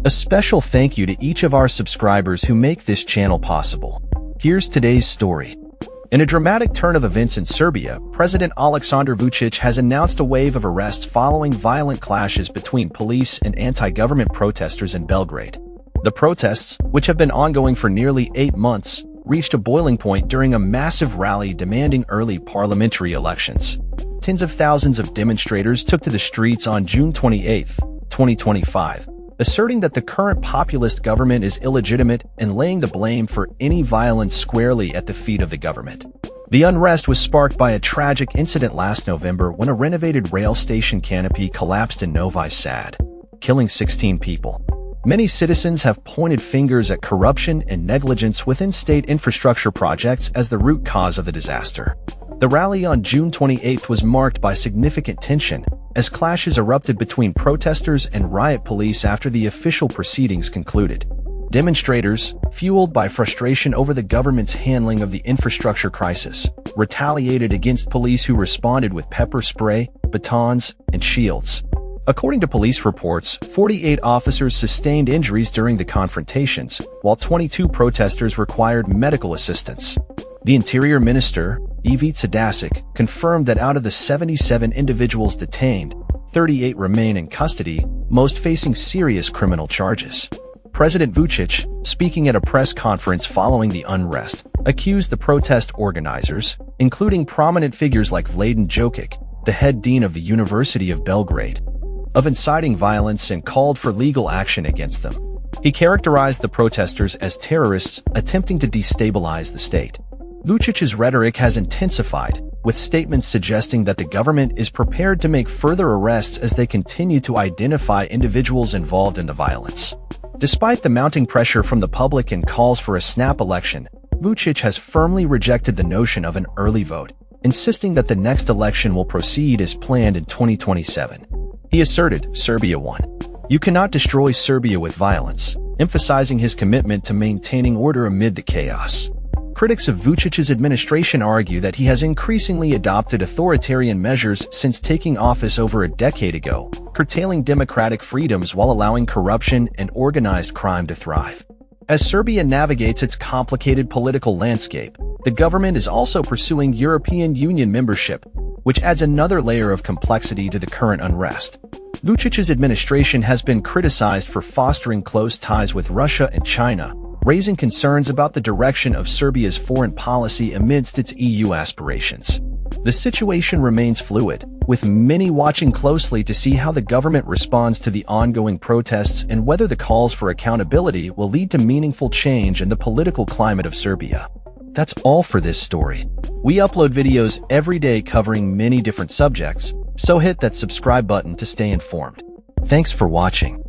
A special thank you to each of our subscribers who make this channel possible. Here's today's story. In a dramatic turn of events in Serbia, President Aleksandar Vucic has announced a wave of arrests following violent clashes between police and anti-government protesters in Belgrade. The protests, which have been ongoing for nearly 8 months, reached a boiling point during a massive rally demanding early parliamentary elections. Tens of thousands of demonstrators took to the streets on June 28, 2025, asserting that the current populist government is illegitimate and laying the blame for any violence squarely at the feet of the government. The unrest was sparked by a tragic incident last November when a renovated rail station canopy collapsed in Novi Sad, killing 16 people. Many citizens have pointed fingers at corruption and negligence within state infrastructure projects as the root cause of the disaster. The rally on June 28 was marked by significant tension, as clashes erupted between protesters and riot police after the official proceedings concluded. Demonstrators, fueled by frustration over the government's handling of the infrastructure crisis, retaliated against police who responded with pepper spray, batons, and shields. According to police reports, 48 officers sustained injuries during the confrontations, while 22 protesters required medical assistance. The Interior Minister, Ivica Dačić, confirmed that out of the 77 individuals detained, 38 remain in custody, most facing serious criminal charges. President Vucic, speaking at a press conference following the unrest, accused the protest organizers, including prominent figures like Vladan Jokic, the head dean of the University of Belgrade, of inciting violence and called for legal action against them. He characterized the protesters as terrorists attempting to destabilize the state. Vucic's rhetoric has intensified, with statements suggesting that the government is prepared to make further arrests as they continue to identify individuals involved in the violence. Despite the mounting pressure from the public and calls for a snap election, Vucic has firmly rejected the notion of an early vote, insisting that the next election will proceed as planned in 2027. He asserted, "Serbia won. You cannot destroy Serbia with violence," emphasizing his commitment to maintaining order amid the chaos. Critics of Vucic's administration argue that he has increasingly adopted authoritarian measures since taking office over a decade ago, curtailing democratic freedoms while allowing corruption and organized crime to thrive. As Serbia navigates its complicated political landscape, the government is also pursuing European Union membership, which adds another layer of complexity to the current unrest. Vucic's administration has been criticized for fostering close ties with Russia and China, raising concerns about the direction of Serbia's foreign policy amidst its EU aspirations. The situation remains fluid, with many watching closely to see how the government responds to the ongoing protests and whether the calls for accountability will lead to meaningful change in the political climate of Serbia. That's all for this story. We upload videos every day covering many different subjects, so hit that subscribe button to stay informed. Thanks for watching.